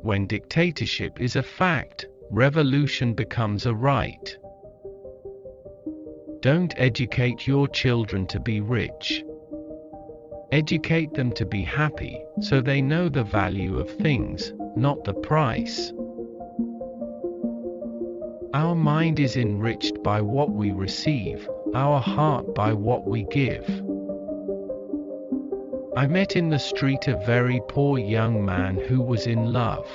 When dictatorship is a fact, revolution becomes a right. Don't educate your children to be rich. Educate them to be happy, so they know the value of things, not the price. Our mind is enriched by what we receive, our heart by what we give. I met in the street a very poor young man who was in love.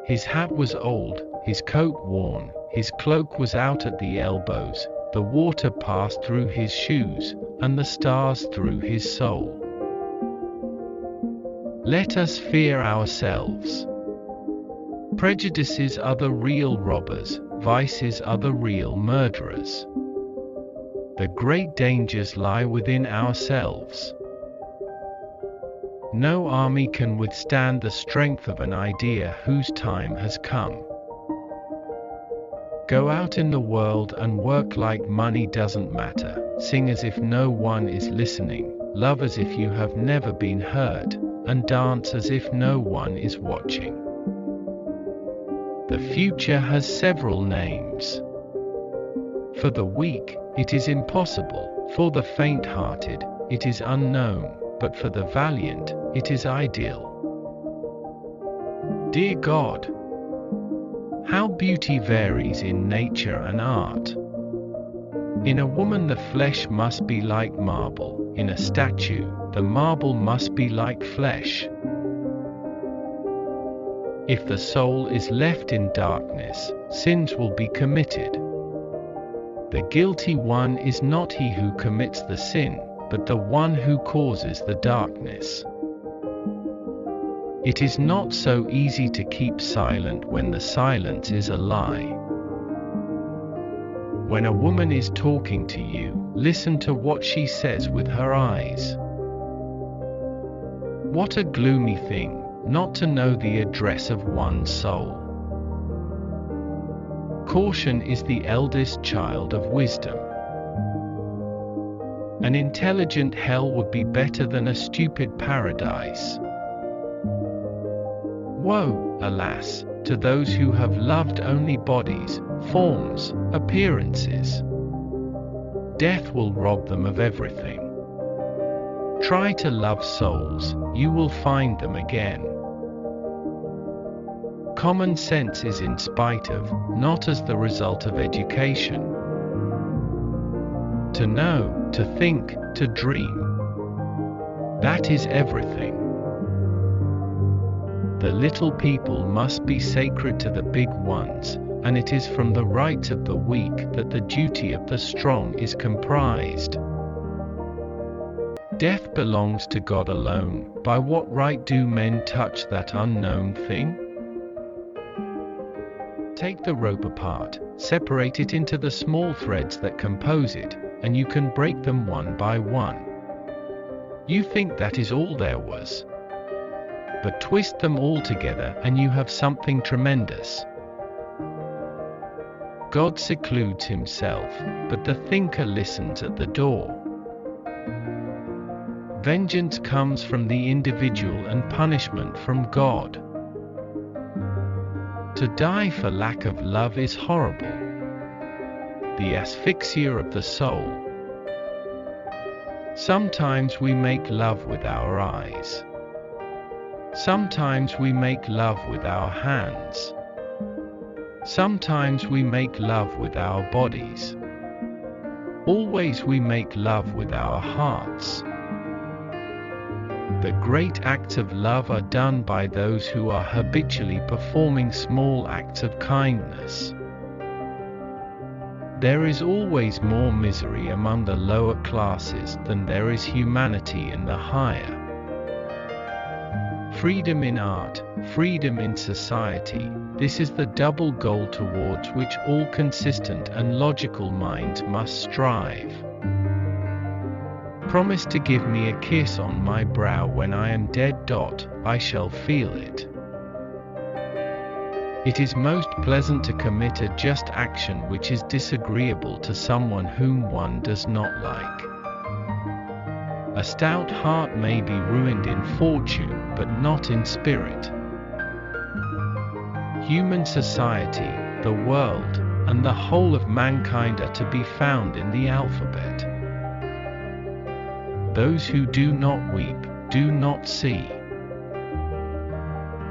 His hat was old, his coat worn, his cloak was out at the elbows, the water passed through his shoes, and the stars through his soul. Let us fear ourselves. Prejudices are the real robbers, vices are the real murderers. The great dangers lie within ourselves. No army can withstand the strength of an idea whose time has come. Go out in the world and work like money doesn't matter, sing as if no one is listening, love as if you have never been heard, and dance as if no one is watching. The future has several names. For the weak, it is impossible, for the faint-hearted, it is unknown, but for the valiant, it is ideal. Dear God, how beauty varies in nature and art. In a woman the flesh must be like marble, in a statue, the marble must be like flesh. If the soul is left in darkness, sins will be committed. The guilty one is not he who commits the sin, but the one who causes the darkness. It is not so easy to keep silent when the silence is a lie. When a woman is talking to you, listen to what she says with her eyes. What a gloomy thing, not to know the address of one's soul. Caution is the eldest child of wisdom. An intelligent hell would be better than a stupid paradise. Woe, alas, to those who have loved only bodies, forms, appearances. Death will rob them of everything. Try to love souls, you will find them again. Common sense is in spite of, not as the result of education. To know, to think, to dream. That is everything. The little people must be sacred to the big ones, and it is from the rights of the weak that the duty of the strong is comprised. Death belongs to God alone. By what right do men touch that unknown thing? Take the rope apart, separate it into the small threads that compose it, and you can break them one by one. You think that is all there was. But twist them all together and you have something tremendous. God secludes himself, but the thinker listens at the door. Vengeance comes from the individual and punishment from God. To die for lack of love is horrible. The asphyxia of the soul. Sometimes we make love with our eyes. Sometimes we make love with our hands. Sometimes we make love with our bodies. Always we make love with our hearts. The great acts of love are done by those who are habitually performing small acts of kindness. There is always more misery among the lower classes than there is humanity in the higher. Freedom in art, freedom in society, this is the double goal towards which all consistent and logical minds must strive. Promise to give me a kiss on my brow when I am dead. I shall feel it. It is most pleasant to commit a just action which is disagreeable to someone whom one does not like. A stout heart may be ruined in fortune, but not in spirit. Human society, the world, and the whole of mankind are to be found in the alphabet. Those who do not weep, do not see.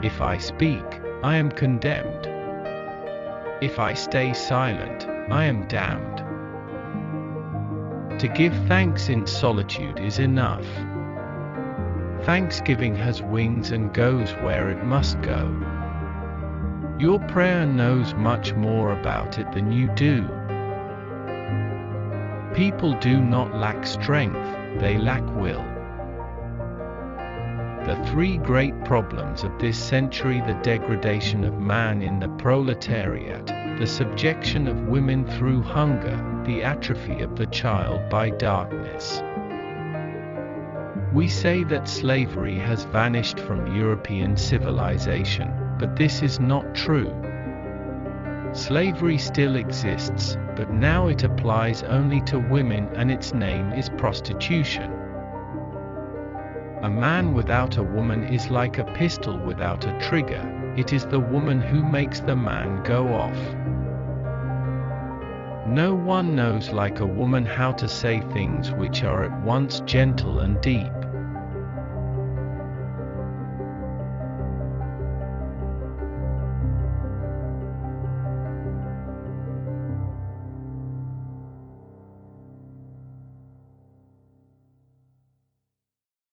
If I speak, I am condemned. If I stay silent, I am damned. To give thanks in solitude is enough. Thanksgiving has wings and goes where it must go. Your prayer knows much more about it than you do. People do not lack strength, they lack will. The three great problems of this century: the degradation of man in the proletariat, the subjection of women through hunger, the atrophy of the child by darkness. We say that slavery has vanished from European civilization, but this is not true. Slavery still exists, but now it applies only to women, and its name is prostitution. A man without a woman is like a pistol without a trigger. It is the woman who makes the man go off. No one knows like a woman how to say things which are at once gentle and deep.